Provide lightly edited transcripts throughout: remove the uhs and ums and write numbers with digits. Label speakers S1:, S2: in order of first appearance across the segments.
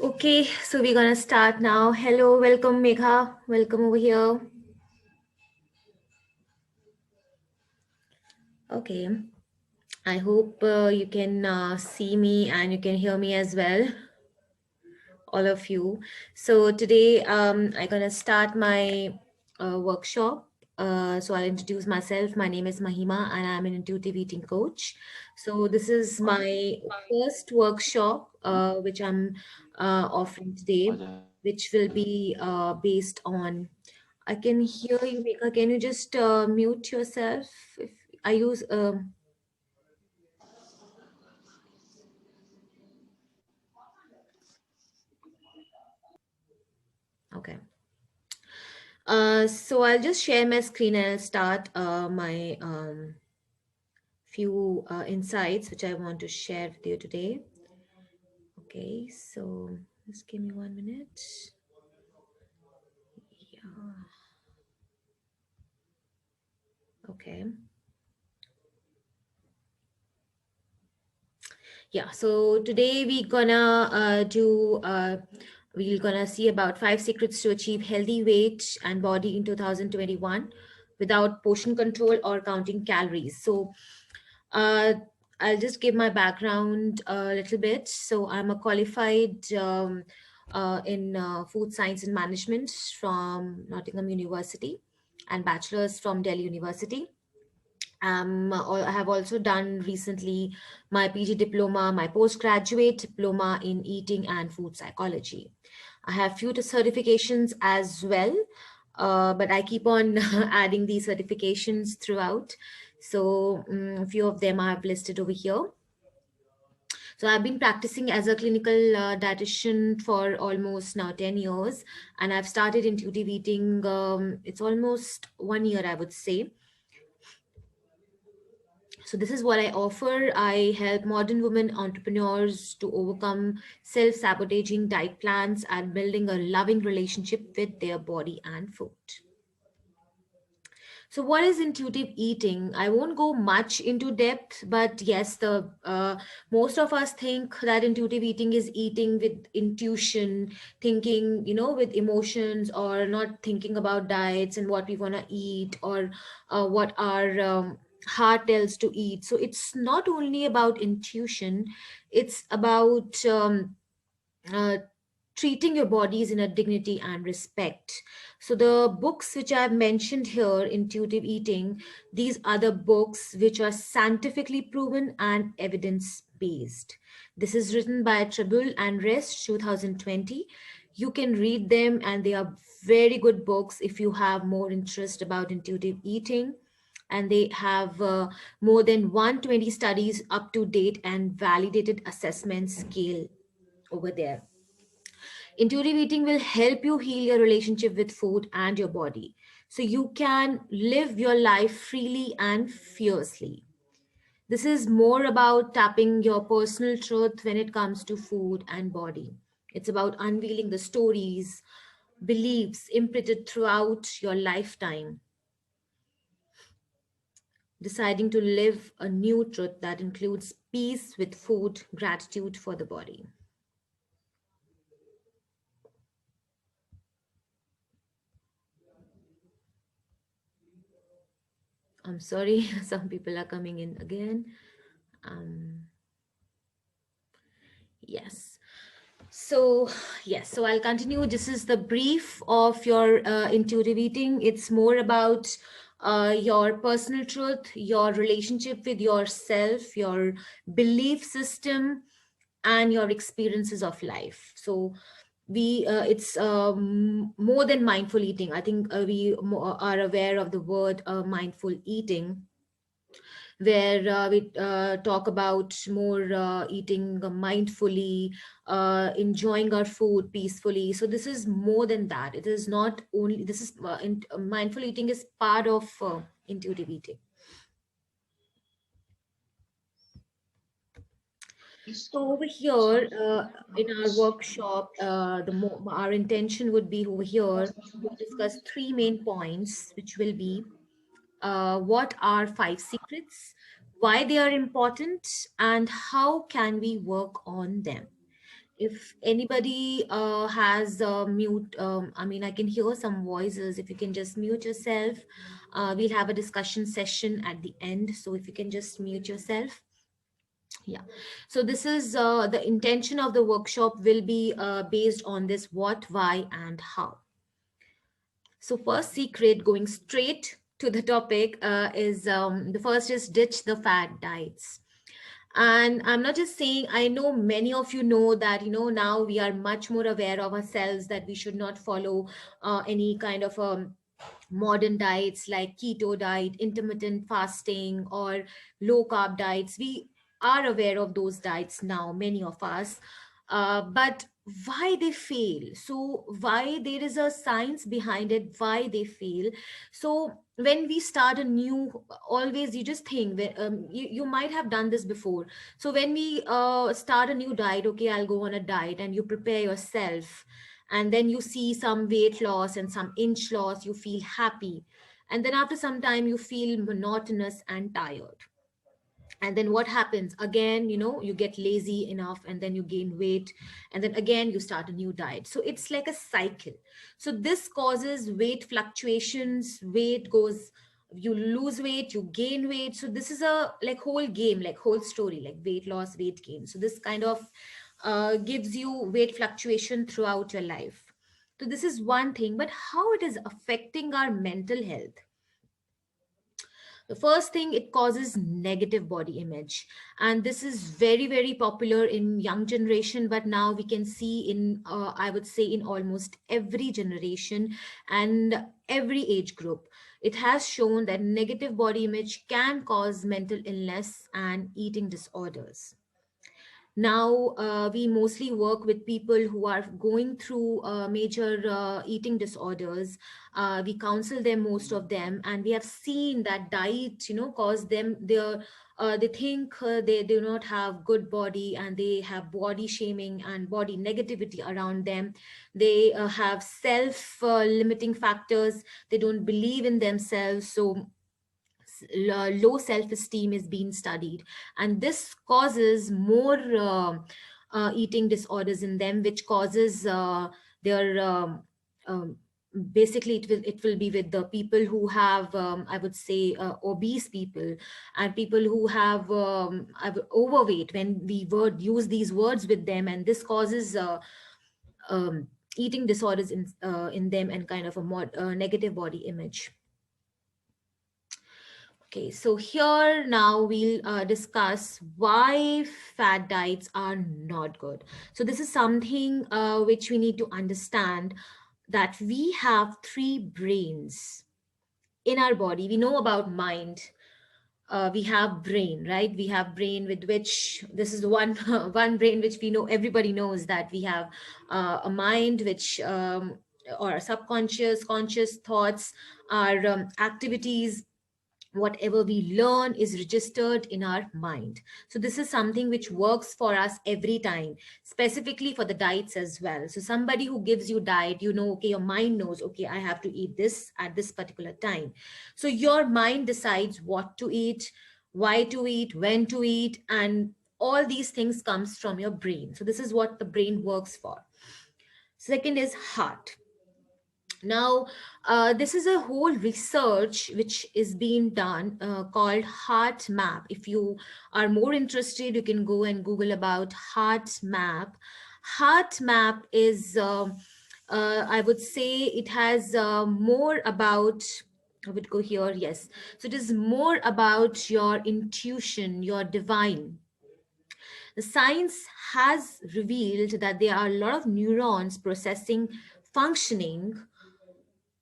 S1: Okay, so we're gonna start now. Hello, welcome Megha. Welcome over here. Okay, I hope you can see me and you can hear me as well, all of you. So today I'm gonna start my workshop. So I'll introduce myself. My name is Mahima and I'm an intuitive eating coach. So this is my first workshop which I'm offering today, which will be based on. I can hear you, Mika. Can you just mute yourself? If I use okay. So I'll just share my screen and I'll start my few insights which I want to share with you today. Okay, so just give me 1 minute. Yeah. Okay. Yeah. So today we're gonna see about 5 secrets to achieve healthy weight and body in 2021 without portion control or counting calories. So Uh, I'll just give my background a little bit. So I'm a qualified in food science and management from Nottingham University and bachelor's from Delhi University. I have also done recently my PG diploma, my postgraduate diploma in eating and food psychology. I have few certifications as well, but I keep on adding these certifications throughout. So a few of them I have listed over here. So I've been practicing as a clinical dietitian for almost now 10 years, and I've started intuitive eating. It's almost 1 year, I would say. So this is what I offer. I help modern women entrepreneurs to overcome self-sabotaging diet plans and building a loving relationship with their body and food. So, what is intuitive eating? I won't go much into depth, but yes, the most of us think that intuitive eating is eating with intuition, thinking, with emotions, or not thinking about diets and what we want to eat or what our heart tells to eat. So, it's not only about intuition; it's about uh, treating your bodies in a dignity and respect. So the books which I've mentioned here, intuitive eating, these are the books which are scientifically proven and evidence based. This is written by Tribble and Rest 2020. You can read them and they are very good books if you have more interest about intuitive eating, and they have more than 120 studies up to date and validated assessment scale over there. Intuitive eating will help you heal your relationship with food and your body so you can live your life freely and fiercely. This is more about tapping your personal truth when it comes to food and body. It's about unveiling the stories, beliefs imprinted throughout your lifetime, deciding to live a new truth that includes peace with food, gratitude for the body. I'm sorry, some people are coming in again. Um, yes. So, yes, so I'll continue. This is the brief of your intuitive eating. It's more about your personal truth, your relationship with yourself, your belief system, and your experiences of life. So, it's more than mindful eating. I think are aware of the word mindful eating, where we talk about more eating mindfully, enjoying our food peacefully. So this is more than that. It is not only this is mindful eating is part of intuitive eating. So over here, in our workshop, our intention would be over here to discuss three main points, which will be what are five secrets, why they are important, and how can we work on them. If anybody has mute, I mean, I can hear some voices. If you can just mute yourself, we'll have a discussion session at the end. So if you can just mute yourself. Yeah. So this is the intention of the workshop will be based on this what, why, and how. So first secret, going straight to the topic, is the first is ditch the fad diets. And I'm not just saying, I know many of you know that, now we are much more aware of ourselves that we should not follow any kind of modern diets like keto diet, intermittent fasting, or low carb diets. We are aware of those diets now, many of us. But why they fail? So, why there is a science behind it, why they fail. So, when we start a new, always you just think, you might have done this before. So, when we start a new diet, okay, I'll go on a diet, and you prepare yourself, and then you see some weight loss and some inch loss, you feel happy, and then after some time you feel monotonous and tired. And then what happens again, you get lazy enough, and then you gain weight, and then again you start a new diet. So it's like a cycle. So this causes weight fluctuations, weight goes, you lose weight, you gain weight. So this is a like whole game, like whole story, like weight loss, weight gain. So this kind of gives you weight fluctuation throughout your life. So this is one thing, but how it is affecting our mental health. The first thing, it causes negative body image, and this is very very popular in young generation, but now we can see in I would say in almost every generation and every age group. It has shown that negative body image can cause mental illness and eating disorders. Now, we mostly work with people who are going through major eating disorders. We counsel them, most of them, and we have seen that diet, cause them their they think they do not have good body, and they have body shaming and body negativity around them. They have self limiting factors. They don't believe in themselves. So low self-esteem is being studied, and this causes more eating disorders in them, which causes their um, basically it will be with the people who have I would say obese people, and people who have overweight, when we word use these words with them, and this causes um, eating disorders in them, and kind of a negative body image. Okay, so here now we'll discuss why fat diets are not good. So this is something which we need to understand, that we have three brains in our body. We know about mind. We have brain, right? We have brain with which this is one one brain which we know, everybody knows that we have a mind which or subconscious, conscious thoughts, our activities, whatever we learn is registered in our mind. So this is something which works for us every time, specifically for the diets as well. So somebody who gives you diet, okay, your mind knows, okay, I have to eat this at this particular time. So your mind decides what to eat, why to eat, when to eat, and all these things comes from your brain. So this is what the brain works for. Second is heart. Now, this is a whole research which is being done called Heart Map. If you are more interested, you can go and Google about Heart Map. Heart Map is, I would say, it has more about. I would go here, yes. So it is more about your intuition, your divine. The science has revealed that there are a lot of neurons processing, functioning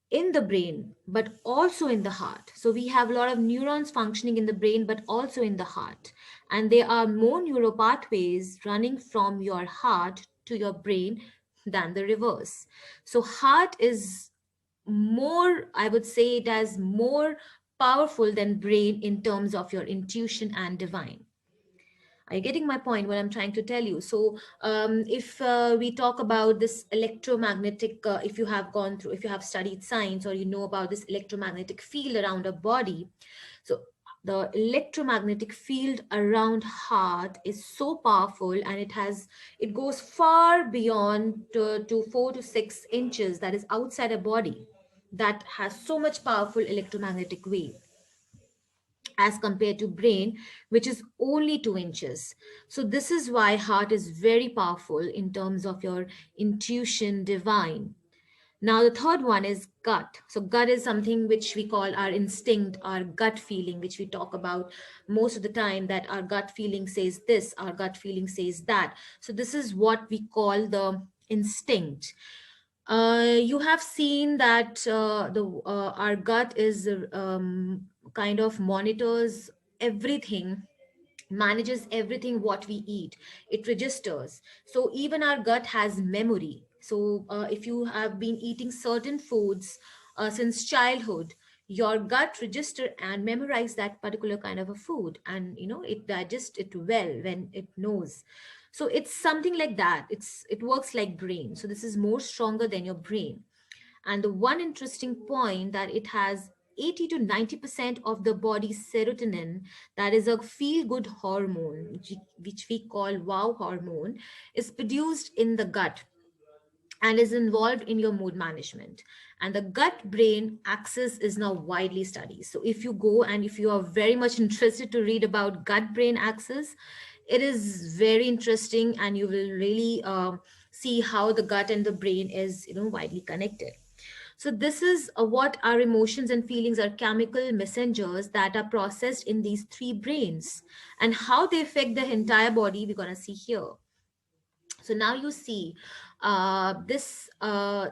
S1: in the brain but also in the heart. So we have a lot of neurons functioning in the brain but also in the heart, and there are more neural pathways running from your heart to your brain than the reverse. So heart is more, I would say, it has more powerful than brain in terms of your intuition and divine. Are you getting my point, what I'm trying to tell you? So if we talk about this electromagnetic, if you have gone through, if you have studied science, or you know about this electromagnetic field around a body, so the electromagnetic field around heart is so powerful, and it goes far beyond to 4 to 6 inches, that is outside a body, that has so much powerful electromagnetic wave, as compared to brain, which is only 2 inches. So this is why heart is very powerful in terms of your intuition, divine. Now, the third one is gut. So, gut is something which we call our instinct, our gut feeling, which we talk about most of the time, that our gut feeling says this, our gut feeling says that. So, this is what we call the instinct. You have seen that the our gut is kind of monitors everything, manages everything what we eat. It registers. So even our gut has memory. So if you have been eating certain foods since childhood, your gut register and memorize that particular kind of a food, and it digests it well when it knows. So it's something like that. It works like brain. So this is more stronger than your brain. And the one interesting point, that it has 80 to 90% of the body's serotonin, that is a feel good hormone, which we call wow hormone, is produced in the gut and is involved in your mood management. And the gut brain axis is now widely studied. So if you go, and if you are very much interested to read about gut brain axis, it is very interesting, and you will really see how the gut and the brain is widely connected. So this is what our emotions and feelings are, chemical messengers that are processed in these three brains, and how they affect the entire body we're going to see here. So now you see this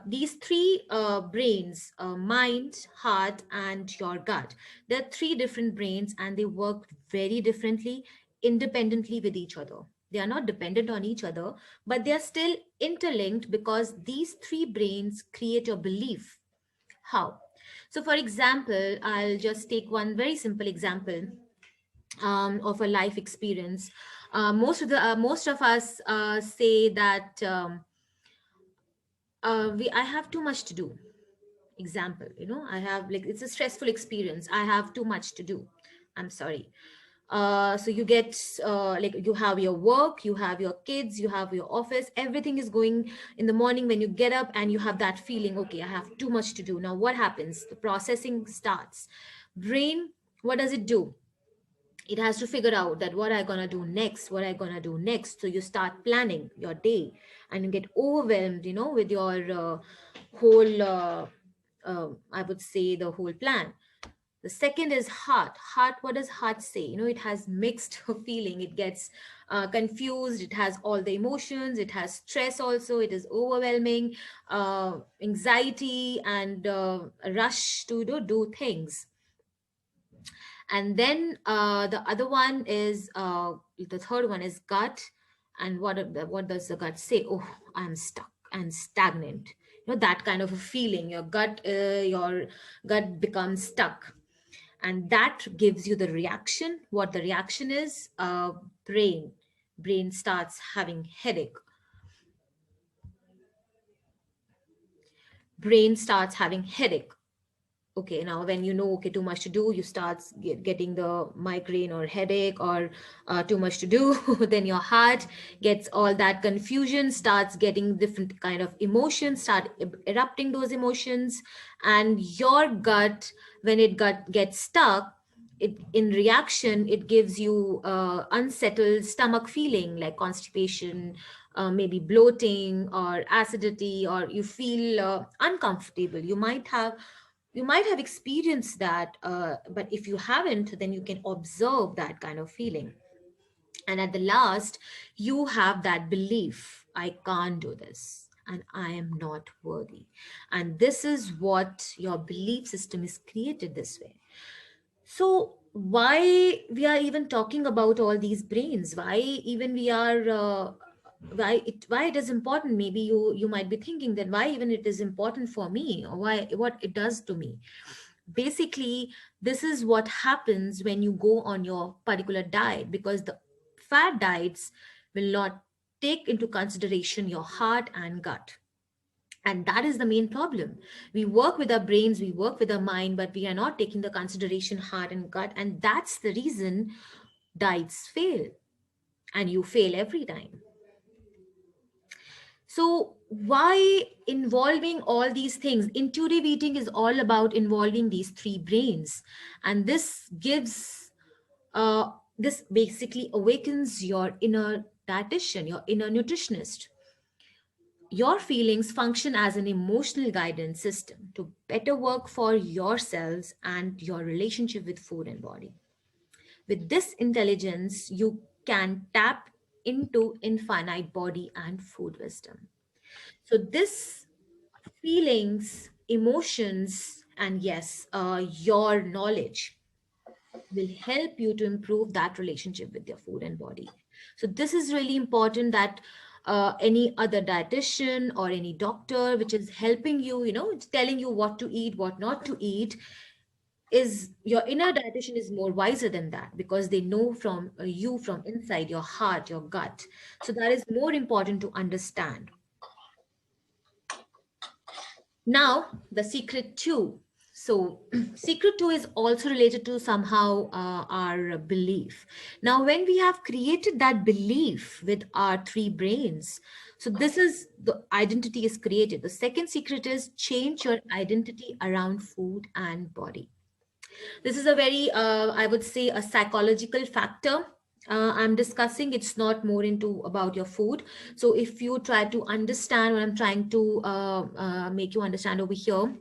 S1: these three brains, mind, heart, and your gut. There are three different brains, and they work very differently, independently with each other. They are not dependent on each other, but they are still interlinked, because these three brains create your belief. How? So for example, I'll just take one very simple example of a life experience. Most of us say that we I have too much to do. Example, I have, like, it's a stressful experience, I have too much to do, I'm sorry. So you get like, you have your work, you have your kids, you have your office, everything is going in the morning when you get up, and you have that feeling, okay, I have too much to do. Now what happens? The processing starts. Brain, what does it do? It has to figure out that what I gonna do next, what I gonna do next. So you start planning your day, and you get overwhelmed, with your whole I would say the whole plan. The second is heart. Heart, what does heart say? It has mixed feeling. It gets confused. It has all the emotions. It has stress also. It is overwhelming, anxiety, and a rush to do things. And then the other one is the third one is gut. And what does the gut say? Oh, I'm stuck and stagnant. That kind of a feeling. Your gut becomes stuck, and that gives you the reaction. What the reaction is? Brain starts having headache. Brain starts having headache. Okay, now when okay, too much to do, you start getting the migraine or headache, or too much to do. Then your heart gets all that confusion, starts getting different kind of emotions, start erupting those emotions. And your gut, when it gets stuck, it in reaction, it gives you unsettled stomach feeling, like constipation, maybe bloating or acidity, or you feel uncomfortable. You might have experienced that, but if you haven't, then you can observe that kind of feeling. And at the last, you have that belief, I can't do this, and I am not worthy. And this is what your belief system is created this way. So why we are even talking about all these brains? Why even we are why it is important? Maybe you might be thinking that why even it is important for me, or why what it does to me. Basically, this is what happens when you go on your particular diet, because the fad diets will not take into consideration your heart and gut. And that is the main problem. We work with our brains, we work with our mind, but we are not taking the consideration heart and gut. And that's the reason diets fail. And you fail every time. So, why involving all these things? Intuitive eating is all about involving these three brains. And this basically awakens your inner dietitian, your inner nutritionist. Your feelings function as an emotional guidance system to better work for yourselves and your relationship with food and body. With this intelligence, you can tap into infinite body and food wisdom. So, this feelings, emotions, and yes, your knowledge will help you to improve that relationship with your food and body. So this is really important that any other dietitian or any doctor which is helping you, telling you what to eat, what not to eat, is your inner dietitian is more wiser than that because they know from you from inside your heart, your gut. So that is more important to understand. Now, the secret two. So, secret two is also related to somehow our belief. Now, when we have created that belief with our three brains, so this is the identity is created. The second secret is change your identity around food and body. This is a very, I would say, a psychological factor. I'm discussing. It's not more into about your food. So if you try to understand what I'm trying to make you understand over here,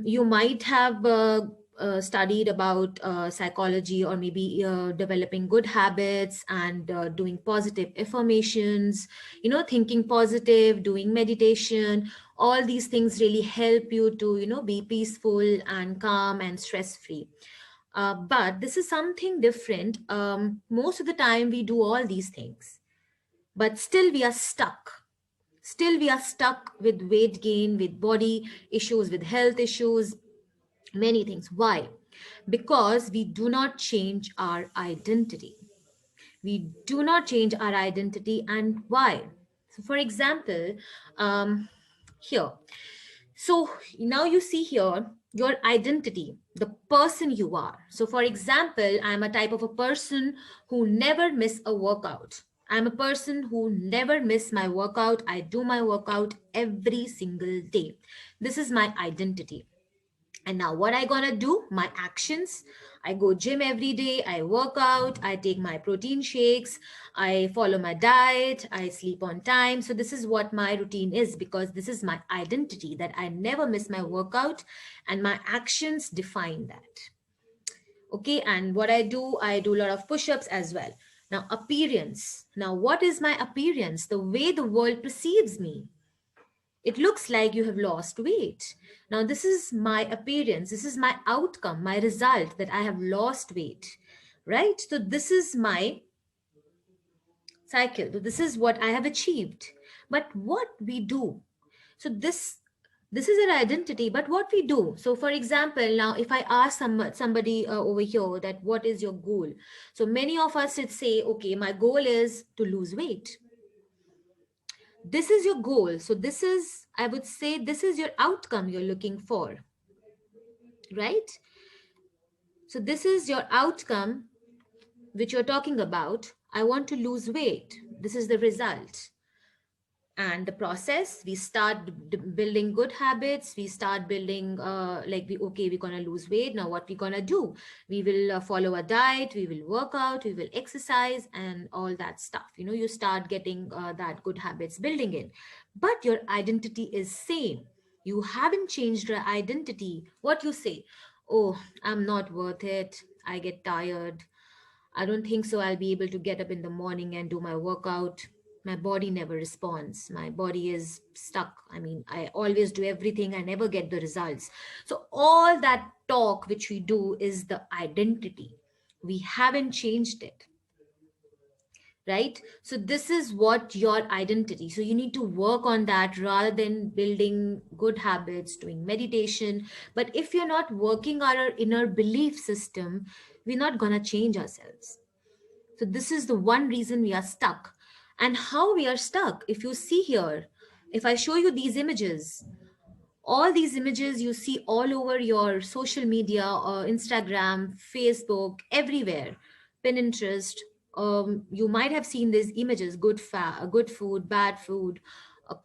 S1: you might have studied about psychology or maybe developing good habits and doing positive affirmations, thinking positive, doing meditation. All these things really help you to, be peaceful and calm and stress free. But this is something different. Most of the time, we do all these things, but still we are stuck. Still, we are stuck with weight gain, with body issues, with health issues, many things. Why? Because we do not change our identity. We do not change our identity. And why? So, for example, here, so now you see here your identity, the person you are. So, for example, I'm a type of a person who never miss a workout. I'm a person who never miss my workout. I do my workout every single day. This is my identity. And now what I gonna do? My actions. I go gym every day. I work out. I take my protein shakes. I follow my diet. I sleep on time. So this is what my routine is because this is my identity that I never miss my workout and my actions define that. Okay. And what I do a lot of push-ups as well. Now appearance. Now what is my appearance? The way the world perceives me. It looks like you have lost weight. Now, this is my appearance. This is my outcome, my result that I have lost weight, right? So, this is my cycle. So this is what I have achieved. But what we do, so this is our identity, but what we do. So, for example, now if I ask somebody over here that what is your goal? So, many of us would say, okay, my goal is to lose weight. This is your goal. So this is, I would say, this is your outcome you're looking for, right? So this is your outcome which you're talking about. I want to lose weight. This is the result. And the process, we start building good habits. We start building like we're gonna lose weight. Now what we're gonna do, we will follow a diet, we will work out, we will exercise and all that stuff. You start getting that good habits building in, but your identity is same. You haven't changed your identity. What you say, oh, I'm not worth it, I get tired, I don't think so. I'll be able to get up in the morning and do my workout. My body never responds. My body is stuck. I mean, I always do everything. I never get the results. So, all that talk which we do is the identity. We haven't changed it, right? So, this is what your identity. So, you need to work on that rather than building good habits, doing meditation. But if you're not working on our inner belief system, we're not going to change ourselves. So this is the one reason we are stuck. And how we are stuck, if you see here, if I show you these images, all these images you see all over your social media, Instagram, Facebook, everywhere, Pinterest. You might have seen these images: good food, bad food,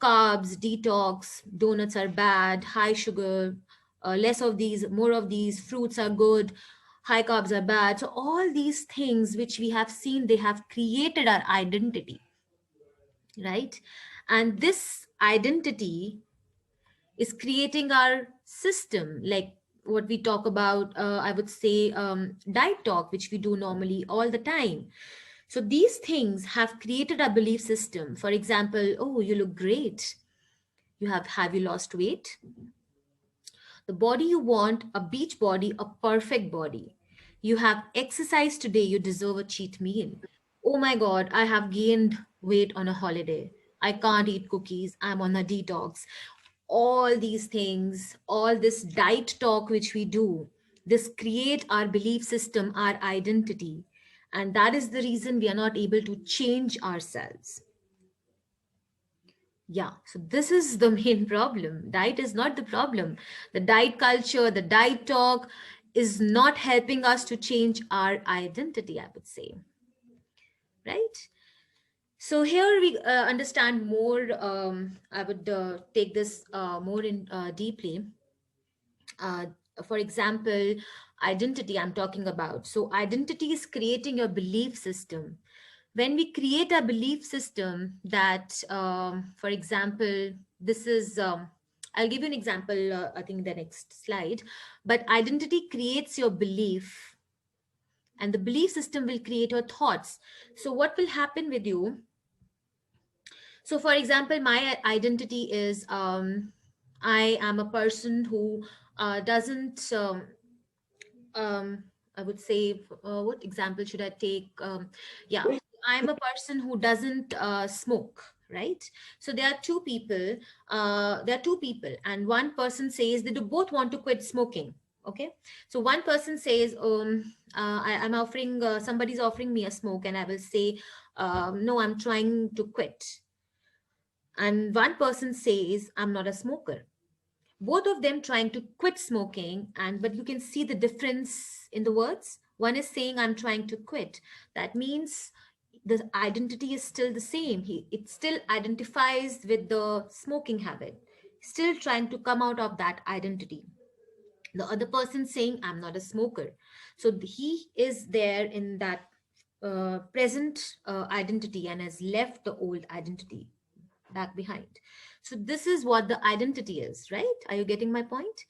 S1: carbs, detox, donuts are bad, high sugar, less of these, more of these, fruits are good, high carbs are bad. So all these things which we have seen, they have created our identity, right? And this identity is creating our system, like what we talk about, I would say, diet talk, which we do normally all the time. So these things have created a belief system. For example, oh, you look great, have you lost weight, the body you want, a beach body, a perfect body. You have exercised today, you deserve a cheat meal. Oh my God, I have gained weight on a holiday. I can't eat cookies, I'm on a detox. All these things, all this diet talk which we do, this create our belief system, our identity. And that is the reason we are not able to change ourselves. Yeah, so this is the main problem. Diet is not the problem. The diet culture, the diet talk is not helping us to change our identity, I would say. Right? So here we understand more. I would take this more in deeply. Uh, for example, identity I'm talking about. So identity is creating your belief system. When we create a belief system that, for example, this is, I'll give you an example, I think the next slide, but identity creates your belief, and the belief system will create your thoughts. So what will happen with you? So for example, my identity is, I am a person who doesn't, um, I would say, what example should I take? Yeah, I'm a person who doesn't smoke, right? So there are two people. There are two people, and one person says they do both want to quit smoking. Okay, so one person says, I'm offering, somebody's offering me a smoke, and I will say, no, I'm trying to quit. And one person says, I'm not a smoker, both of them trying to quit smoking, and but you can see the difference in the words. One is saying I'm trying to quit, that means the identity is still the same, it still identifies with the smoking habit, still trying to come out of that identity. The other person saying I'm not a smoker, so he is there in that present identity and has left the old identity back behind. So this is what the identity is, right? Are you getting my point?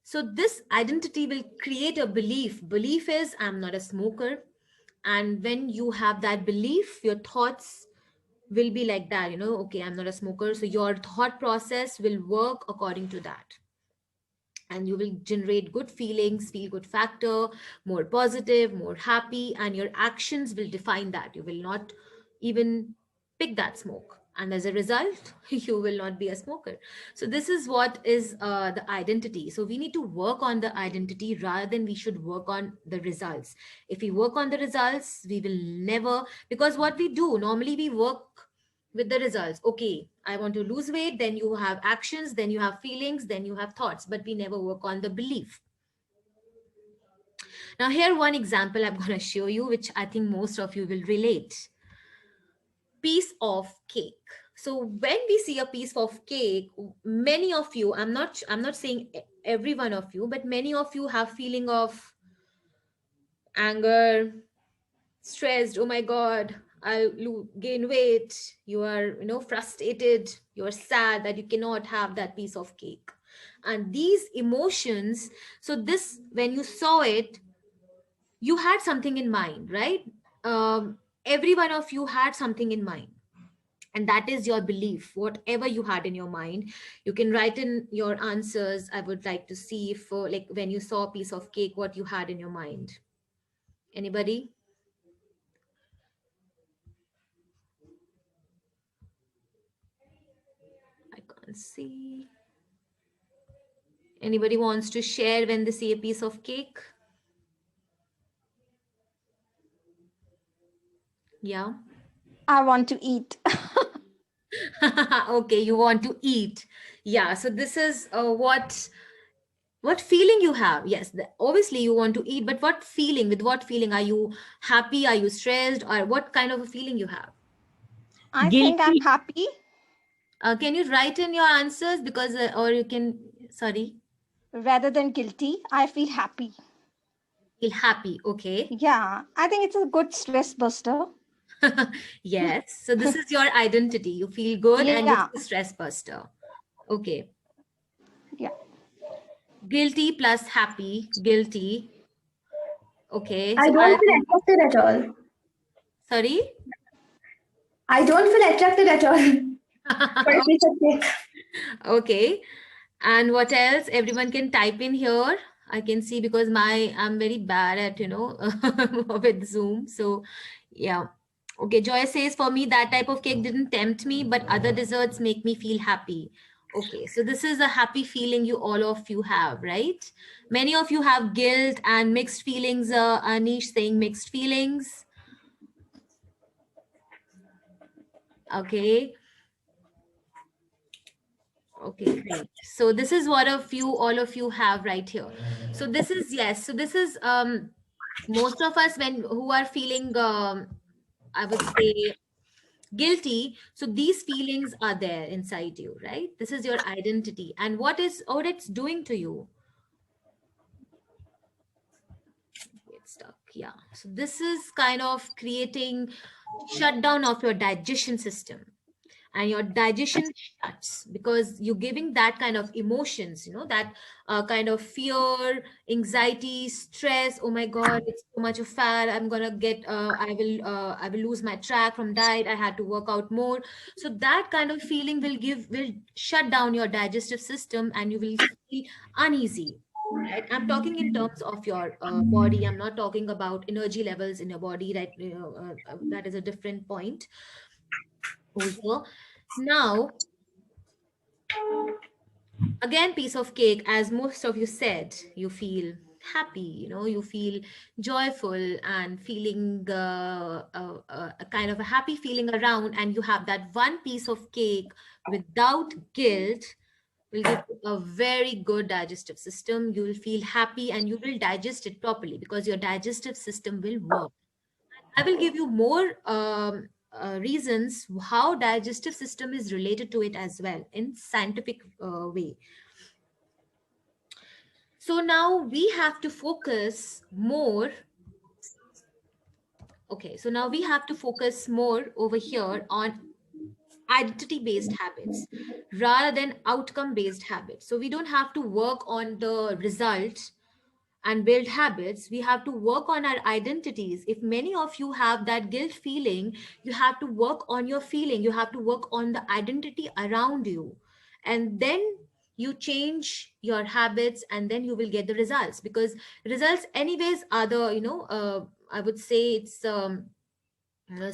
S1: So this identity will create a belief. Belief is I'm not a smoker. And when you have that belief, your thoughts will be like that, okay, I'm not a smoker. So your thought process will work according to that, and you will generate good feelings, feel good factor, more positive, more happy, and your actions will define that. You will not even pick that smoke, and as a result you will not be a smoker. So this is what is the identity. So we need to work on the identity rather than we should work on the results. If we work on the results, we will never, because what we do normally, we work with the results. Okay, I want to lose weight, then you have actions, then you have feelings, then you have thoughts, but we never work on the belief. Now here one example I'm going to show you, which I think most of you will relate. Piece of cake. So when we see a piece of cake, many of you, I'm not saying every one of you, but many of you have feeling of anger, stressed, oh my God, gain weight. You are, frustrated, you are sad that you cannot have that piece of cake. And these emotions, so this, when you saw it, you had something in mind, right? Every one of you had something in mind, and that is your belief. Whatever you had in your mind, you can write in your answers. I would like to see if, like, when you saw a piece of cake, what you had in your mind. Anybody? I can't see. Anybody wants to share when they see a piece of cake? Yeah.
S2: I want to eat.
S1: Okay, you want to eat. Yeah, so this is what feeling you have. Yes, obviously you want to eat, but what feeling? With what feeling? Are you happy? Are you stressed? Or what kind of a feeling you have?
S2: I think I'm
S3: Guilty.
S2: happy
S1: Can you write in your answers? Because or you can, sorry,
S2: rather than guilty. I feel happy.
S1: feel happy. Okay.
S2: Yeah, I think it's a good stress buster.
S1: Yes, so this is your identity. You feel good and
S2: Yeah,
S1: it's a stress buster. Okay.
S2: yeah.
S1: Guilty plus happy. Guilty. Okay,
S3: I
S1: so
S3: don't
S1: I
S3: feel
S1: think,
S3: attracted at all.
S1: sorry.
S3: I don't feel attracted at all for a piece of cake.
S1: Okay. And what else? Everyone can type in here. I can see because I'm very bad at, with Zoom. So yeah. Okay, Joy says for me that type of cake didn't tempt me, but other desserts make me feel happy. Okay, so this is a happy feeling you all of you have, right? Many of you have guilt and mixed feelings. Anish saying mixed feelings. Okay. Okay, great. So this is what of you, all of you have right here. So this is, yes. So this is most of us when who are feeling I would say guilty. So these feelings are there inside you, right? This is your identity, and what it's doing to you. Get stuck. Yeah. So this is kind of creating shutdown of your digestion system, and your digestion shuts because you're giving that kind of emotions, that kind of fear, anxiety, stress. Oh my god, it's so much of fat, I'm gonna get I will lose my track from diet, I had to work out more. So that kind of feeling will shut down your digestive system and you will feel uneasy, right? I'm talking in terms of your body. I'm not talking about energy levels in your body, right? That is a different point over here. Now, again, piece of cake, as most of you said, you feel happy, you feel joyful and feeling a kind of a happy feeling around, and you have that one piece of cake without guilt will give you a very good digestive system. You will feel happy and you will digest it properly because your digestive system will work. I will give you more reasons how digestive system is related to it as well in scientific way. So now we have to focus more. Okay, so now we have to focus more over here on identity based habits rather than outcome based habits. So we don't have to work on the result and build habits. We have to work on our identities. If many of you have that guilt feeling, you have to work on your feeling, you have to work on the identity around you, and then you change your habits and then you will get the results, because results anyways are the, I would say it's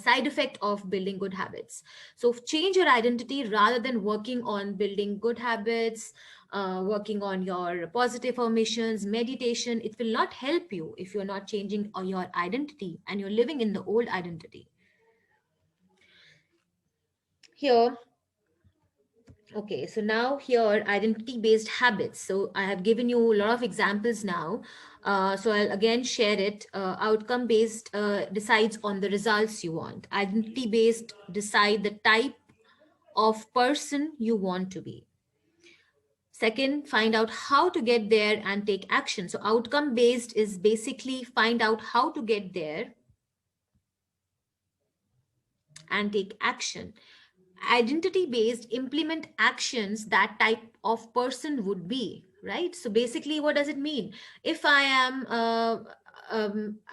S1: side effect of building good habits. So change your identity rather than working on building good habits, working on your positive affirmations, meditation. It will not help you if you're not changing your identity and you're living in the old identity. Here, okay, so now here, identity based habits. So I have given you a lot of examples now. So I'll again share it. Outcome based decides on the results you want. Identity based decide the type of person you want to be. Second, find out how to get there and take action. So outcome based is basically find out how to get there and take action. Identity based implement actions that type of person would be, right? So basically what does it mean? If I am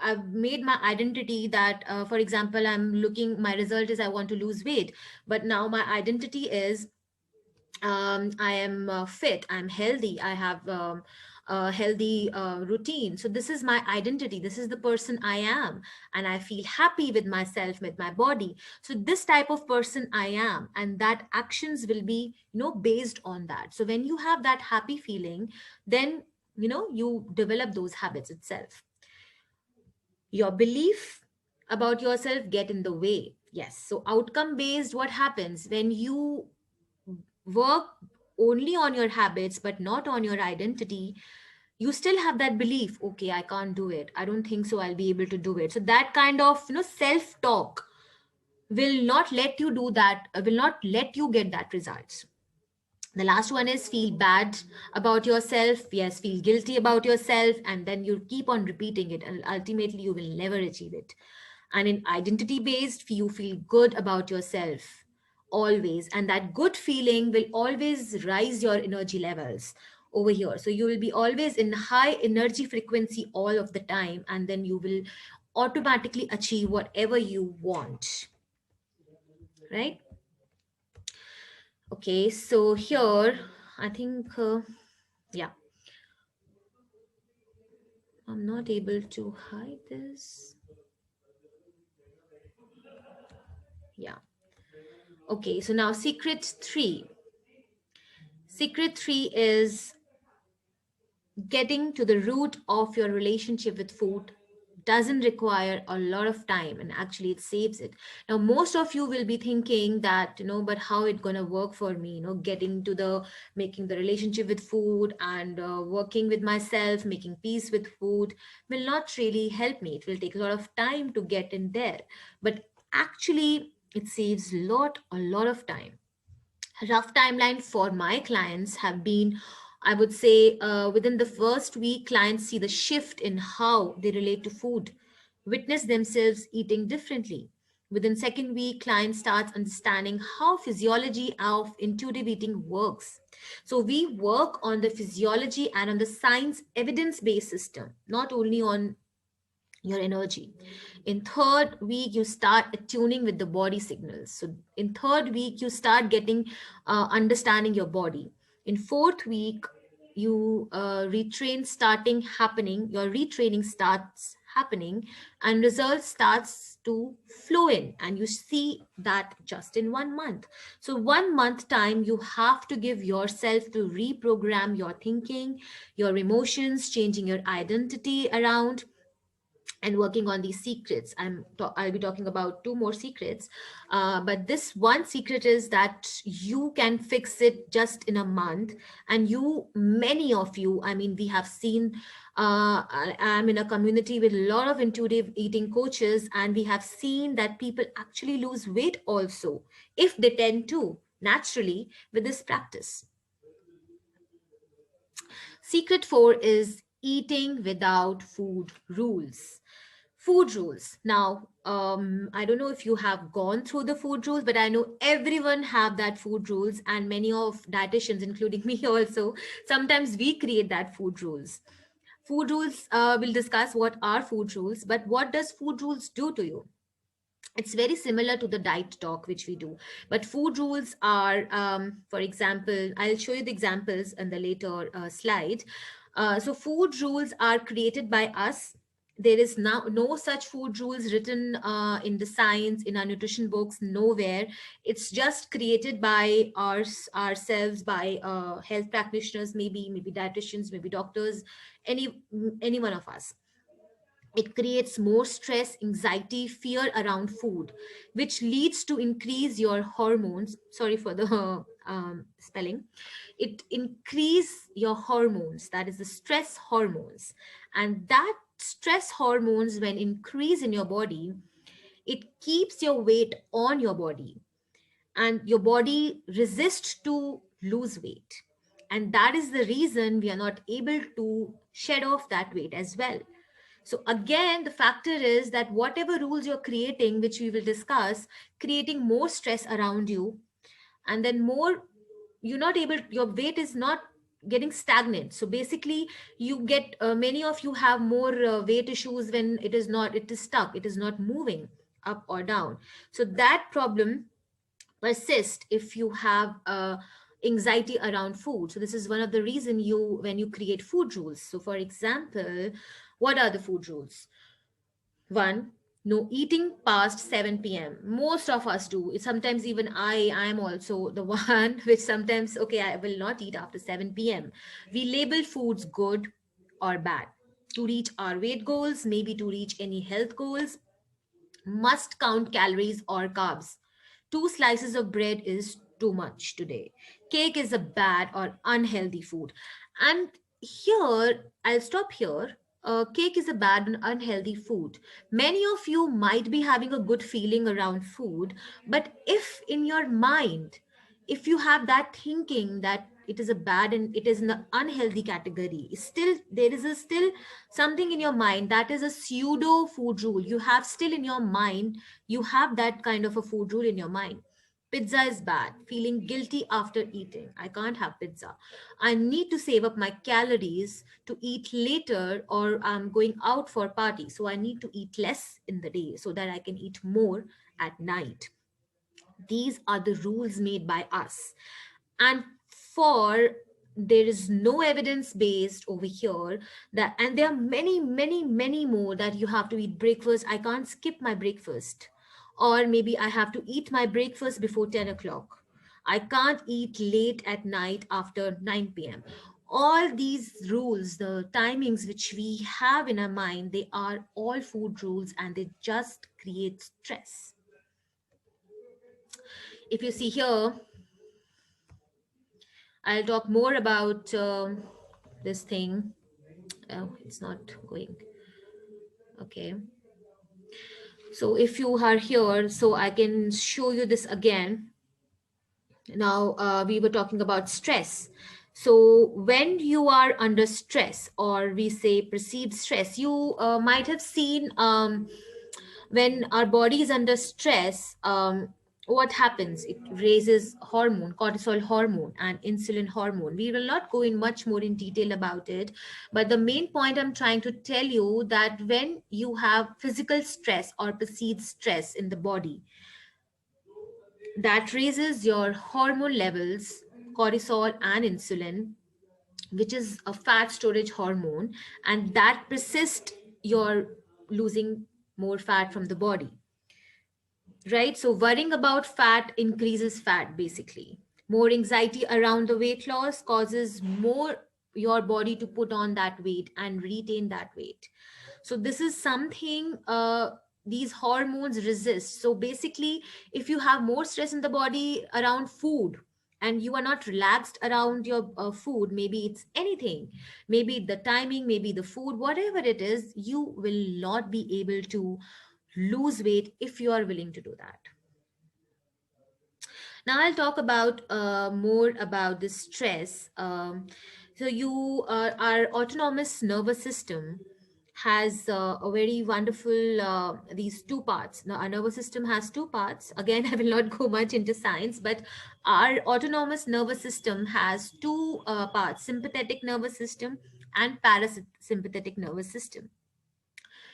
S1: I've made my identity that for example, I'm looking, my result is I want to lose weight, but now my identity is I am fit, I'm healthy, I have a healthy routine. So this is my identity, this is the person I am, and I feel happy with myself, with my body. So this type of person I am, and that actions will be, based on that. So when you have that happy feeling, then you develop those habits itself. Your belief, about yourself get in the way. Yes. So outcome based, what happens when you work only on your habits but not on your identity? You still have that belief, okay, I can't do it, I don't think so I'll be able to do it. So that kind of, self talk will not let you do that, will not let you get that results. The last one is feel bad about yourself. Yes, feel guilty about yourself, and then you keep on repeating it, and ultimately you will never achieve it. And in identity based, you feel good about yourself always, and that good feeling will always rise your energy levels over here. So you will be always in high energy frequency all of the time, and then you will automatically achieve whatever you want, right? Okay, so here I think, yeah, I'm not able to hide this. Yeah. Okay, so now secret three. Secret three is getting to the root of your relationship with food doesn't require a lot of time, and actually it saves it. Now most of you will be thinking that, but how it gonna work for me, getting to the making the relationship with food and working with myself, making peace with food will not really help me. It will take a lot of time to get in there, but actually it saves a lot of time. Rough timeline for my clients have been, I would say, within the first week clients see the shift in how they relate to food, witness themselves eating differently. Within second week client starts understanding how physiology of intuitive eating works. So we work on the physiology and on the science evidence based system, not only on your energy. In third week you start attuning with the body signals. So in third week you start getting understanding your body. In fourth week you retrain starting happening your retraining starts happening, and results starts to flow in, and you see that just in 1 month. So 1 month time you have to give yourself to reprogram your thinking, your emotions, changing your identity around, and working on these secrets. I'll be talking about two more secrets, but this one secret is that you can fix it just in a month. And many of you, I mean, we have seen, I'm in a community with a lot of intuitive eating coaches, and we have seen that people actually lose weight also, if they tend to naturally with this practice. Secret four is eating without food rules. Food rules. Now, I don't know if you have gone through the food rules, but I know everyone have that food rules, and many of dietitians, including me also, sometimes we create that food rules. Food rules, we'll discuss what are food rules, but what does food rules do to you? It's very similar to the diet talk which we do, but food rules are, for example, I'll show you the examples in the later slide. So food rules are created by us. There is now no such food rules written in the science, in our nutrition books, nowhere. It's just created by ourselves, by health practitioners, maybe dietitians, maybe doctors, any one of us. It creates more stress, anxiety, fear around food, which leads to increase your hormones. Sorry for the spelling. It increase your hormones, that is the stress hormones. And that stress hormones, when increase in your body, it keeps your weight on your body, and your body resists to lose weight. And that is the reason we are not able to shed off that weight as well. So again, the factor is that whatever rules you're creating, which we will discuss, creating more stress around you, and then more, you're not able, your weight is not getting stagnant. So basically, you get, many of you have more weight issues when it is stuck, it is not moving up or down. So that problem persist if you have anxiety around food. So this is one of the reason you, when you create food rules. So for example, what are the food rules? One, no eating past 7 p.m. Most of us do. Sometimes even I am also the one which sometimes, okay, I will not eat after 7 p.m. We label foods good or bad to reach our weight goals, maybe to reach any health goals. must count calories or carbs. Two slices of bread is too much today. Cake is a bad or unhealthy food. And here, I'll stop here. Cake is a bad and unhealthy food. Many of you might be having a good feeling around food, but if in your mind, if you have that thinking that it is a bad and it is in the unhealthy category, still there is a still something in your mind that is a pseudo food rule. You have still in your mind, you have that kind of a food rule in your mind. Pizza is bad, feeling guilty after eating. I can't have pizza. I need to save up my calories to eat later, or I'm going out for party. So I need to eat less in the day so that I can eat more at night. These are the rules made by us. And for there is no evidence based over here that, and there are many more, that you have to eat breakfast. I can't skip my breakfast, or maybe I have to eat my breakfast before 10 o'clock. I can't eat late at night after 9 p.m. All these rules, the timings which we have in our mind, they are all food rules and they just create stress. If you see here, I'll talk more about this thing. Oh, it's not going. Okay. So if you are here, so I can show you this again. Now, we were talking about stress. So when you are under stress, or we say perceived stress, you might have seen when our body is under stress, what happens? It raises hormone, cortisol hormone and insulin hormone. We will not go in much more in detail about it, but the main point I'm trying to tell you, that when you have physical stress or perceived stress in the body, that raises your hormone levels, cortisol and insulin, which is a fat storage hormone, and that persists your losing more fat from the body, right? So worrying about fat increases fat, basically. More anxiety around the weight loss causes more your body to put on that weight and retain that weight. So this is something these hormones resist. So basically, if you have more stress in the body around food, and you are not relaxed around your food, maybe it's anything, maybe the timing, maybe the food, whatever it is, you will not be able to lose weight if you are willing to do that. Now I'll talk about more about the stress. So our autonomous nervous system has a very wonderful these two parts. Now our nervous system has two parts. Again, I will not go much into science, but our autonomous nervous system has two parts: sympathetic nervous system and parasympathetic nervous system.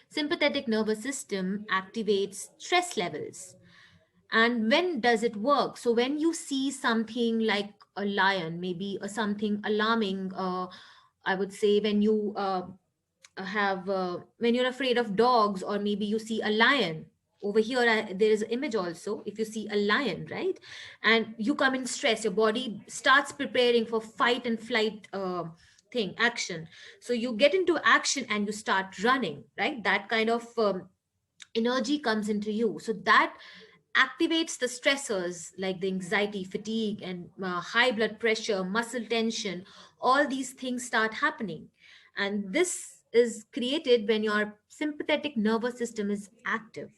S1: Sympathetic nervous system activates stress levels. And when does it work? So when you see something like a lion, maybe something alarming, I would say when you have when you're afraid of dogs, or maybe you see a lion over here, there is an image also. If you see a lion, right, and you come in stress, your body starts preparing for fight and flight thing, action. So you get into action and you start running, right? That kind of energy comes into you. So that activates the stressors like the anxiety, fatigue, and high blood pressure, muscle tension. All these things start happening. And this is created when your sympathetic nervous system is active.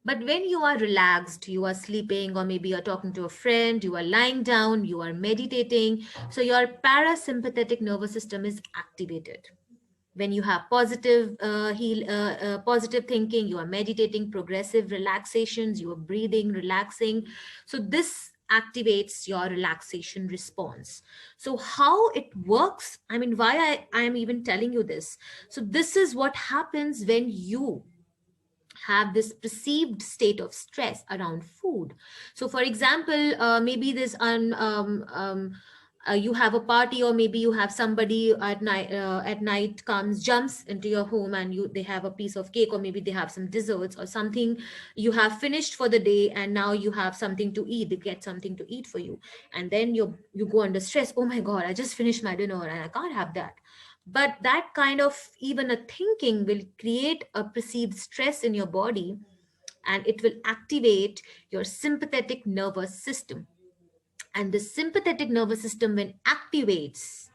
S1: But when you are relaxed, you are sleeping, or maybe you're talking to a friend, you are lying down, you are meditating, so your parasympathetic nervous system is activated. When you have positive thinking, you are meditating, progressive relaxations, you are breathing, relaxing. So this activates your relaxation response. So how it works, I mean, why I am even telling you this. So this is what happens when you have this perceived state of stress around food. So for example, maybe this you have a party, or maybe you have somebody at night comes, jumps into your home, and they have a piece of cake, or maybe they have some desserts or something. You have finished for the day, and now you have something to eat. They get something to eat for you, and then you go under stress. Oh my god, I just finished my dinner and I can't have that. But that kind of even a thinking will create a perceived stress in your body, and it will activate your sympathetic nervous system. And the sympathetic nervous system, when activates,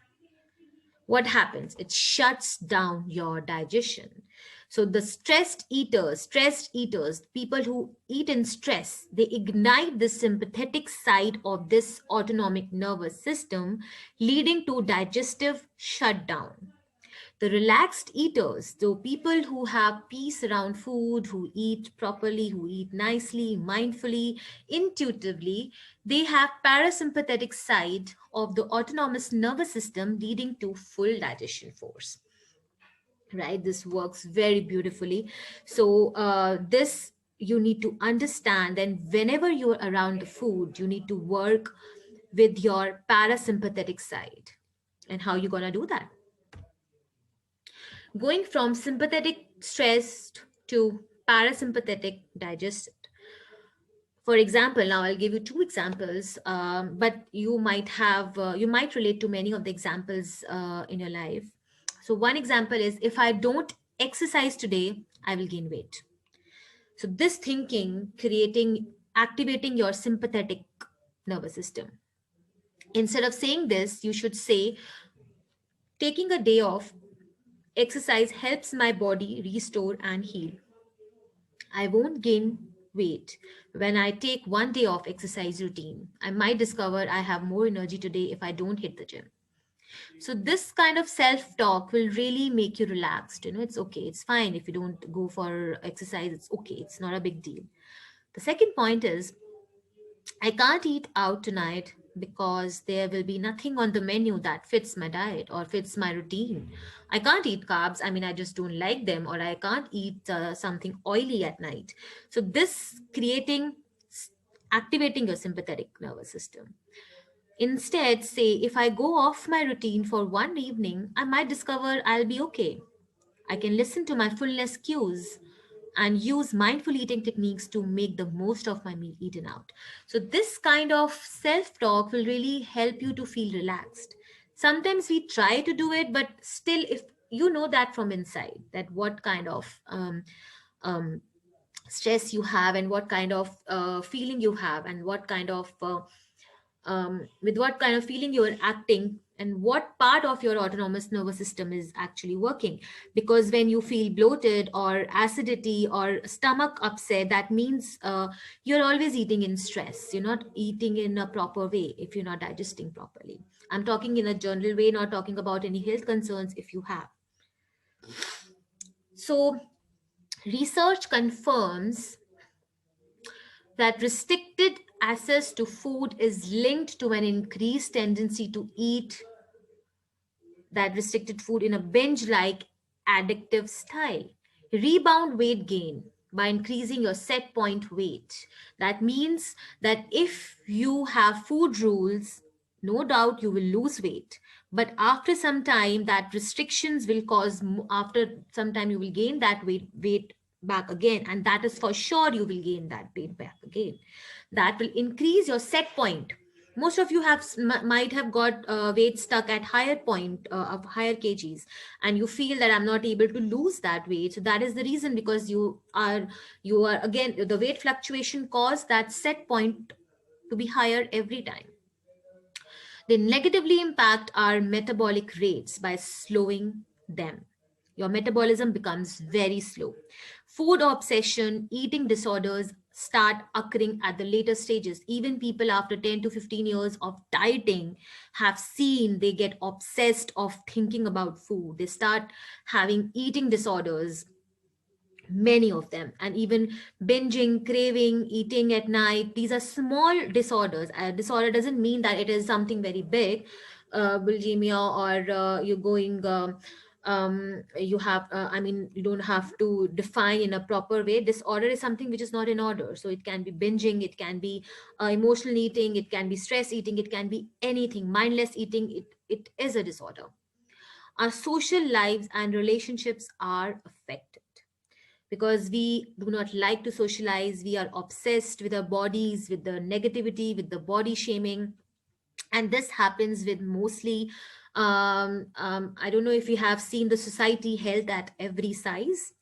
S1: what happens? It shuts down your digestion. So the stressed eaters, people who eat in stress, they ignite the sympathetic side of this autonomic nervous system, leading to digestive shutdown. The relaxed eaters, so people who have peace around food, who eat properly, who eat nicely, mindfully, intuitively, they have parasympathetic side of the autonomous nervous system, leading to full digestion force. Right? This works very beautifully. So this you need to understand, and whenever you're around the food, you need to work with your parasympathetic side. And how you gonna do that? Going from sympathetic stressed to parasympathetic digest. For example, now I'll give you two examples, but you might relate to many of the examples in your life. So one example is, if I don't exercise today, I will gain weight. So this thinking, activating your sympathetic nervous system. Instead of saying this, you should say, taking a day off exercise helps my body restore and heal. I won't gain weight when I take one day off exercise routine. I might discover I have more energy today if I don't hit the gym. So this kind of self-talk will really make you relaxed. It's okay. It's fine if you don't go for exercise. It's okay. It's not a big deal. The second point is, I can't eat out tonight because there will be nothing on the menu that fits my diet or fits my routine. I can't eat carbs. I mean, I just don't like them, or I can't eat something oily at night. So, this activating your sympathetic nervous system. Instead, say, if I go off my routine for one evening, I might discover I'll be okay. I can listen to my fullness cues and use mindful eating techniques to make the most of my meal eaten out. So, this kind of self talk will really help you to feel relaxed. Sometimes we try to do it, but still, if you know that from inside, that what kind of um, stress you have, and what kind of feeling you have, and what kind of with what kind of feeling you're acting, and what part of your autonomous nervous system is actually working. Because when you feel bloated or acidity or stomach upset, that means you're always eating in stress. You're not eating in a proper way if you're not digesting properly. I'm talking in a general way, not talking about any health concerns if you have. So research confirms that restricted access to food is linked to an increased tendency to eat that restricted food in a binge like addictive style. Rebound weight gain by increasing your set point weight. That means that if you have food rules, no doubt you will lose weight. But after some time, that restrictions will cause, after some time, you will gain that weight back again. And that is for sure you will gain that weight back again. That will increase your set point. Most of you might have got weight stuck at higher point of higher kgs, and you feel that I'm not able to lose that weight. So that is the reason, because you are again, the weight fluctuation cause that set point to be higher every time. They negatively impact our metabolic rates by slowing them. Your metabolism becomes very slow. Food obsession, eating disorders start occurring at the later stages. Even people after 10 to 15 years of dieting have seen they get obsessed of thinking about food. They start having eating disorders, many of them, and even binging, craving, eating at night. These are small disorders. A disorder doesn't mean that it is something very big, bulimia, or you're going you have I mean, you don't have to define in a proper way. Disorder is something which is not in order. So it can be binging, it can be emotional eating, it can be stress eating, it can be anything, mindless eating. It is a disorder. Our social lives and relationships are affected because we do not like to socialize. We are obsessed with our bodies, with the negativity, with the body shaming. And this happens with mostly, I don't know if you have seen the society health at every size.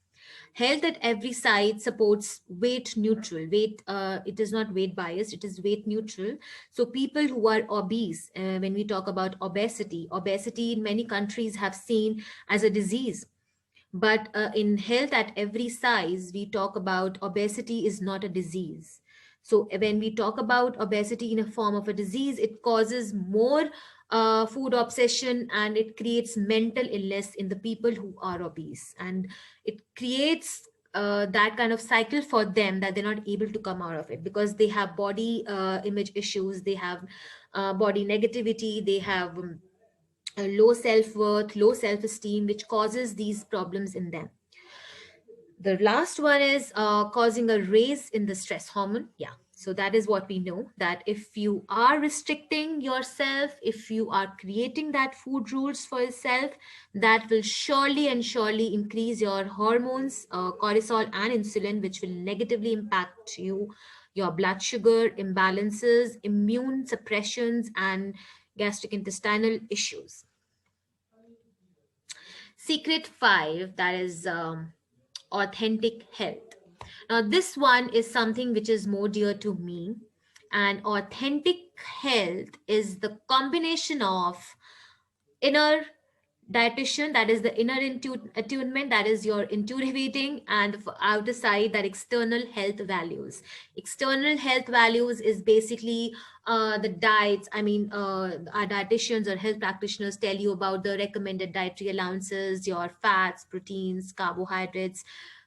S1: Health at every side supports weight neutral. It is not weight biased, it is weight neutral. So people who are obese, when we talk about obesity in many countries have seen as a disease. But in health at every size, we talk about obesity is not a disease. So when we talk about obesity in a form of a disease, it causes more food obsession, and it creates mental illness in the people who are obese. And it creates that kind of cycle for them, that they're not able to come out of it, because they have body image issues, they have body negativity, they have a low self-worth, low self-esteem, which causes these problems in them. The last one is causing a raise in the stress hormone. Yeah, so that is what we know, that if you are restricting yourself, if you are creating that food rules for yourself, that will surely and surely increase your hormones, cortisol and insulin, which will negatively impact you, your blood sugar imbalances, immune suppressions, and gastric intestinal issues. Secret 5, that is authentic health. Now, this one is something which is more dear to me. And authentic health is the combination of inner dietitian, that is the inner attunement, that is your intuitive eating, and the outer side, that external health values. External health values is basically the diets. I mean, our dietitians or health practitioners tell you about the recommended dietary allowances, your fats, proteins, carbohydrates,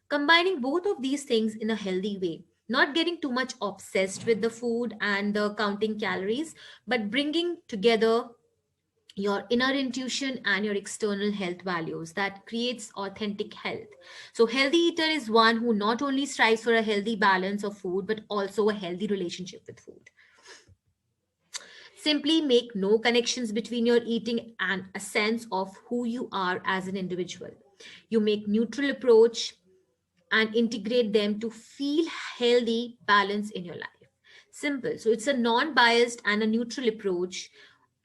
S1: combining both of these things in a healthy way, not getting too much obsessed with the food and the counting calories, but bringing together your inner intuition and your external health values. That creates authentic health. So healthy eater is one who not only strives for a healthy balance of food, but also a healthy relationship with food. Simply make no connections between your eating and a sense of who you are as an individual. You make neutral approach and integrate them to feel healthy balance in your life. Simple. So it's a non-biased and a neutral approach,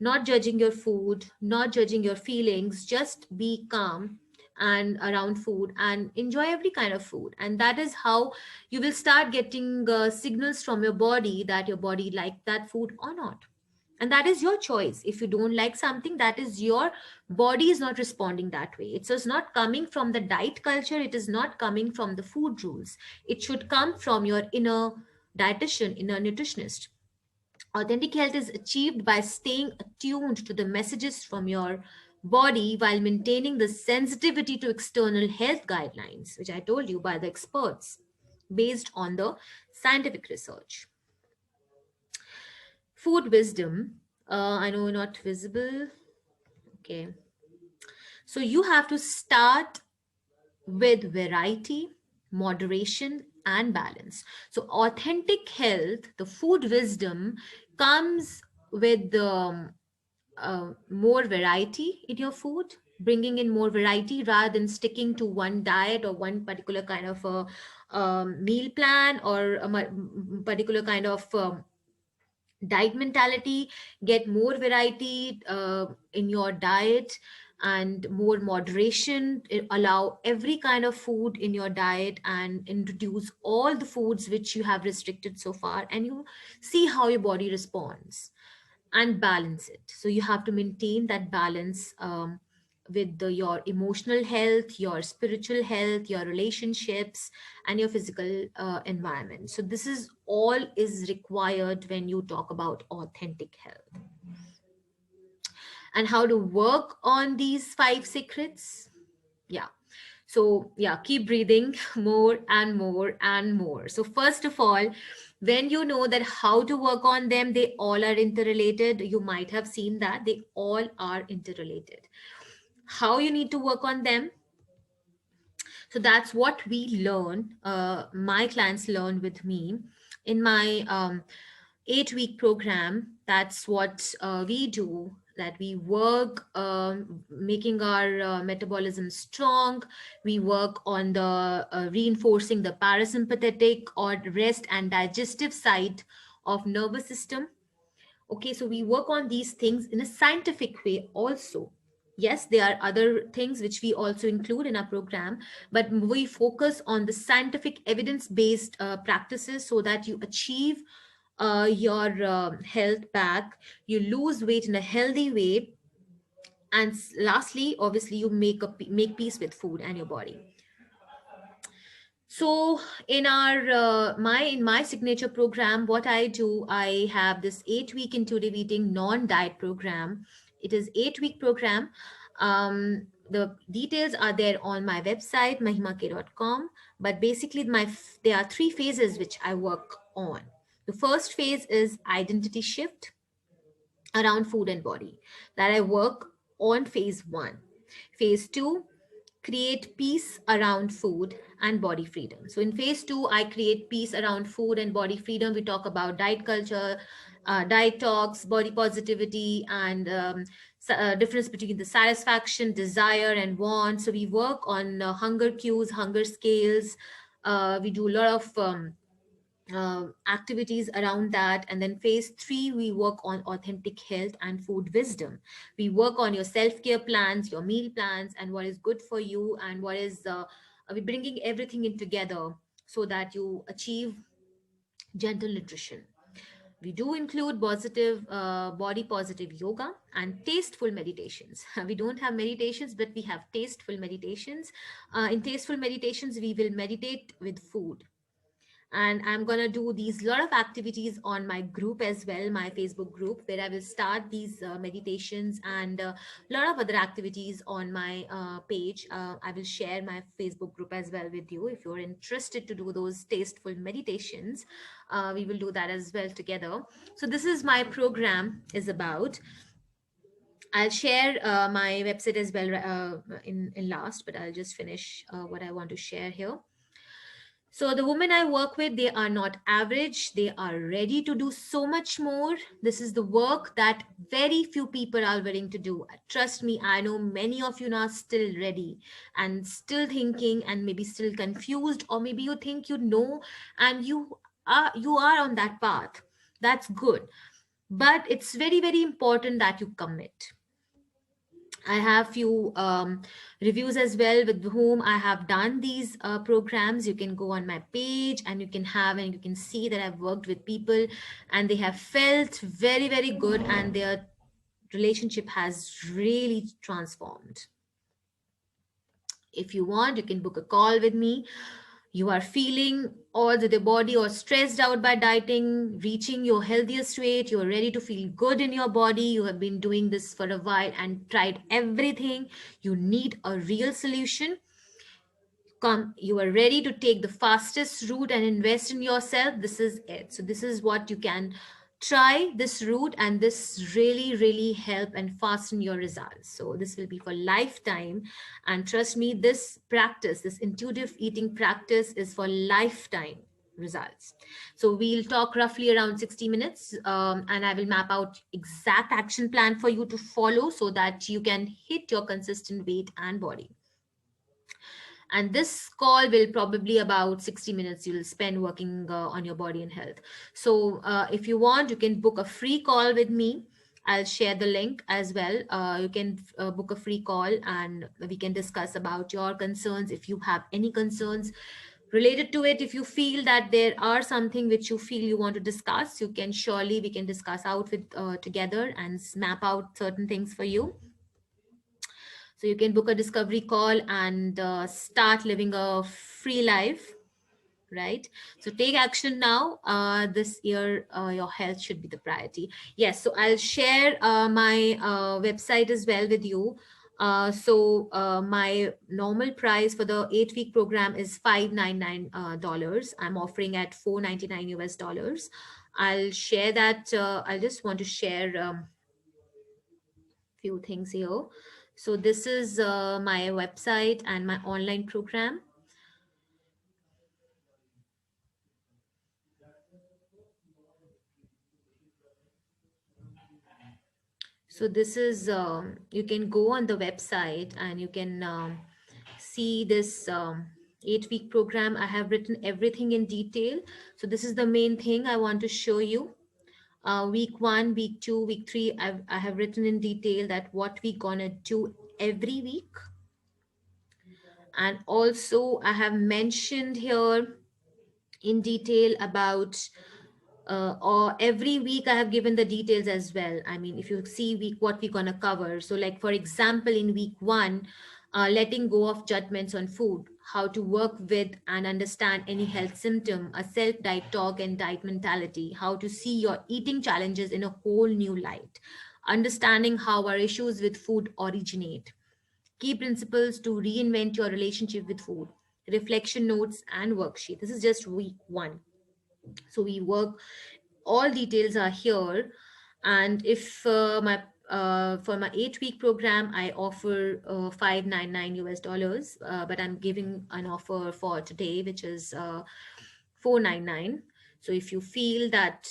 S1: not judging your food, not judging your feelings, just be calm and around food and enjoy every kind of food. And that is how you will start getting signals from your body that your body like that food or not. And that is your choice. If you don't like something, that is your body is not responding that way. It's just not coming from the diet culture, it is not coming from the food rules. It should come from your inner dietitian, inner nutritionist. Authentic health is achieved by staying attuned to the messages from your body while maintaining the sensitivity to external health guidelines, which I told you, by the experts based on the scientific research. Food wisdom. I know not visible. Okay. So you have to start with variety, moderation, and balance. So authentic health, the food wisdom, comes with more variety in your food, bringing in more variety rather than sticking to one diet or one particular kind of a meal plan, or a particular kind of diet mentality. Get more variety in your diet and more moderation. Allow every kind of food in your diet and introduce all the foods which you have restricted so far, and you see how your body responds, and balance it. So you have to maintain that balance with your emotional health, your spiritual health, your relationships, and your physical environment. So this is all is required when you talk about authentic health. And how to work on these 5 secrets? Yeah. So, yeah, keep breathing more and more and more. So, first of all, when you know that how to work on them, they all are interrelated. You might have seen that they all are interrelated. How you need to work on them? So, that's what we learn. My clients learn with me in my 8-week program. That's what we do, that we work making our metabolism strong. We work on the reinforcing the parasympathetic or rest and digestive side of nervous system. Okay, so we work on these things in a scientific way also. Yes, there are other things which we also include in our program, but we focus on the scientific evidence based practices so that you achieve your health back, you lose weight in a healthy way, and lastly, obviously, you make peace with food and your body. So in my signature program, what I do, I have this 8 week intuitive eating non-diet program. It is 8 week program. The details are there on my website mahimake.com. But basically, there are three phases which I work on. The first phase is identity shift around food and body, that I work on phase one. Phase two, create peace around food and body freedom. So in phase two, I create peace around food and body freedom. We talk about diet culture, diet talks, body positivity, and difference between the satisfaction, desire, and want. So we work on hunger cues, hunger scales. We do a lot of activities around that. And then phase three, we work on authentic health and food wisdom. We work on your self-care plans, your meal plans, and what is good for you, and what is we bringing everything in together so that you achieve gentle nutrition. We do include positive body positive yoga and tasteful meditations. We don't have meditations, but we have tasteful meditations. In tasteful meditations, we will meditate with food, and I'm going to do these lot of activities on my group as well, my Facebook group, where I will start these meditations and a lot of other activities on my page. I will share my Facebook group as well with you. If you're interested to do those tasteful meditations, we will do that as well together. So this is my program is about. I'll share my website as well in last, but I'll just finish what I want to share here. So the women I work with, they are not average. They are ready to do so much more. This is the work that very few people are willing to do. Trust me, I know many of you are still ready and still thinking and maybe still confused, or maybe you think you know and you are on that path. That's good. But it's very, very important that you commit. I have few reviews as well with whom I have done these programs. You can go on my page and you can see that I've worked with people and they have felt very, very good, and their relationship has really transformed. If you want, you can book a call with me. You are feeling all the body or stressed out by dieting, reaching your healthiest weight, you're ready to feel good in your body, you have been doing this for a while and tried everything, you need a real solution. Come, you are ready to take the fastest route and invest in yourself. This is it. So this is what you can try, this route, and this really, really help and fasten your results. So this will be for lifetime, and trust me, this practice, this intuitive eating practice, is for lifetime results. So we'll talk roughly around 60 minutes, and I will map out exact action plan for you to follow so that you can hit your consistent weight and body. And this call will probably about 60 minutes you'll spend working on your body and health. So if you want, you can book a free call with me. I'll share the link as well. You can book a free call and we can discuss about your concerns. If you have any concerns related to it, if you feel that there are something which you feel you want to discuss, you can surely, we can discuss out with together and map out certain things for you. So you can book a discovery call and start living a free life, right? So take action now. This year, your health should be the priority. Yes, so I'll share my website as well with you. My normal price for the 8 week program is $599. I'm offering at $499 US dollars. I'll share that. I just want to share few things here. So this is my website and my online program. So this is, you can go on the website and you can see this 8 week program. I have written everything in detail. So this is the main thing I want to show you. Week 1, week 2, week 3, I have written in detail that what we gonna do every week. And also I have mentioned here in detail about or every week I have given the details as well. I mean, if you see week what we're gonna cover. So, like for example, in week 1, letting go of judgments on food, how to work with and understand any health symptom, a self diet talk and diet mentality, how to see your eating challenges in a whole new light, understanding how our issues with food originate, key principles to reinvent your relationship with food, reflection notes and worksheet. This is just week 1. So we work, all details are here. And if my for my 8 week program I offer 599 US dollars, but I'm giving an offer for today which is 499. So if you feel that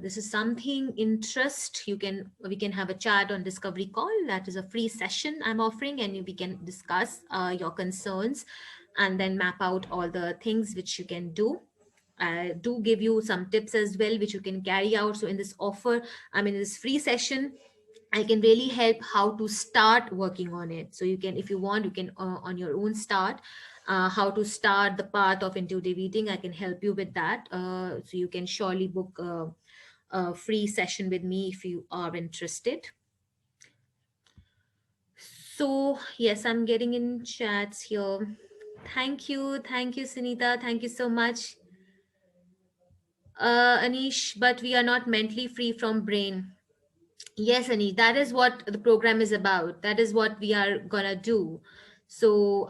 S1: this is something interest, you can, we can have a chat on discovery call. That is a free session I'm offering, and we can discuss your concerns and then map out all the things which you can do. I do give you some tips as well which you can carry out. So in this offer, I mean, in this free session, I can really help how to start working on it. So you can, if you want, you can on your own start how to start the path of intuitive eating. I can help you with that. So you can surely book a free session with me if you are interested. So yes, I'm getting in chats here. Thank you, Sunita. Thank you so much. Anish, but we are not mentally free from brain. Yes, Anish, that is what the program is about. That is what we are gonna do. So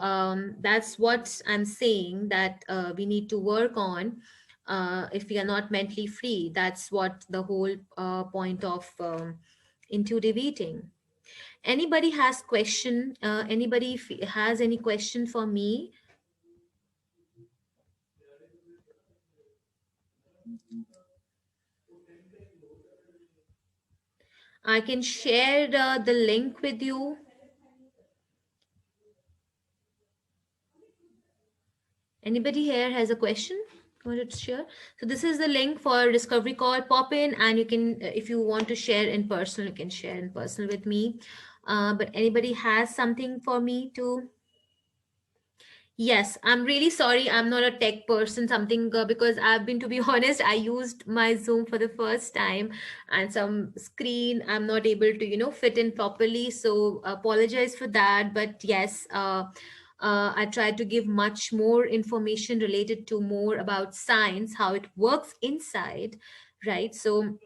S1: that's what I'm saying, that we need to work on if we are not mentally free. That's what the whole point of intuitive eating. Anybody has question? Anybody has any question for me? I can share the link with you. Anybody here has a question? Wanted to share? So this is the link for discovery call. Pop in, and you can, if you want to share in person, you can share in person with me. But anybody has something for me to? Yes, I'm really sorry. I'm not a tech person, something because I've been, to be honest, I used my Zoom for the first time, and some screen I'm not able to, fit in properly. So apologize for that. But yes, I tried to give much more information related to more about science, how it works inside, right? So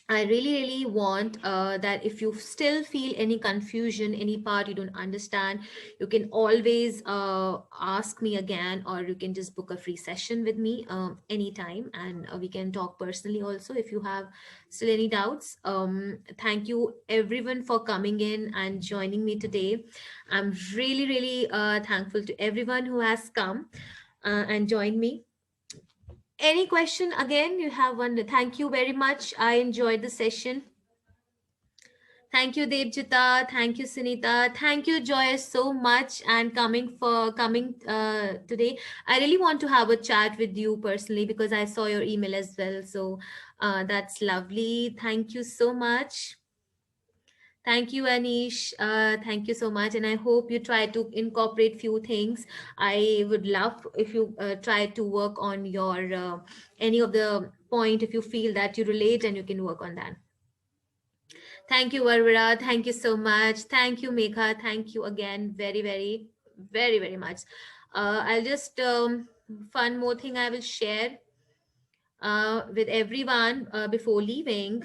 S1: I really, really want that if you still feel any confusion, any part you don't understand, you can always ask me again, or you can just book a free session with me anytime, and we can talk personally also if you have still any doubts. Thank you everyone for coming in and joining me today. I'm really, really thankful to everyone who has come and joined me. Any question? Again, you have one. Thank you very much. I enjoyed the session. Thank you, Devjita. Thank you, Sunita. Thank you, Joy, so much, and coming today. I really want to have a chat with you personally because I saw your email as well. So that's lovely. Thank you so much. Thank you, Anish. Thank you so much, and I hope you try to incorporate few things. I would love if you try to work on your any of the point if you feel that you relate, and you can work on that. Thank you, Varvara. Thank you so much. Thank you, Megha. Thank you again, very, very, very, very much. I'll just one more thing I will share with everyone before leaving.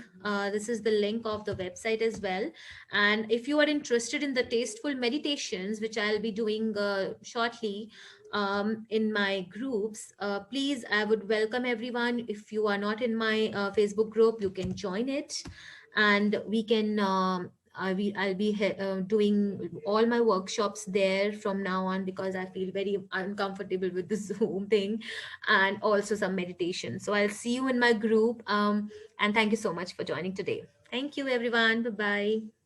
S1: This is the link of the website as well. And if you are interested in the tasteful meditations, which I'll be doing shortly in my groups, please, I would welcome everyone. If you are not in my Facebook group, you can join it, and we can. I'll be doing all my workshops there from now on because I feel very uncomfortable with the Zoom thing, and also some meditation. So I'll see you in my group. And thank you so much for joining today. Thank you, everyone. Bye bye.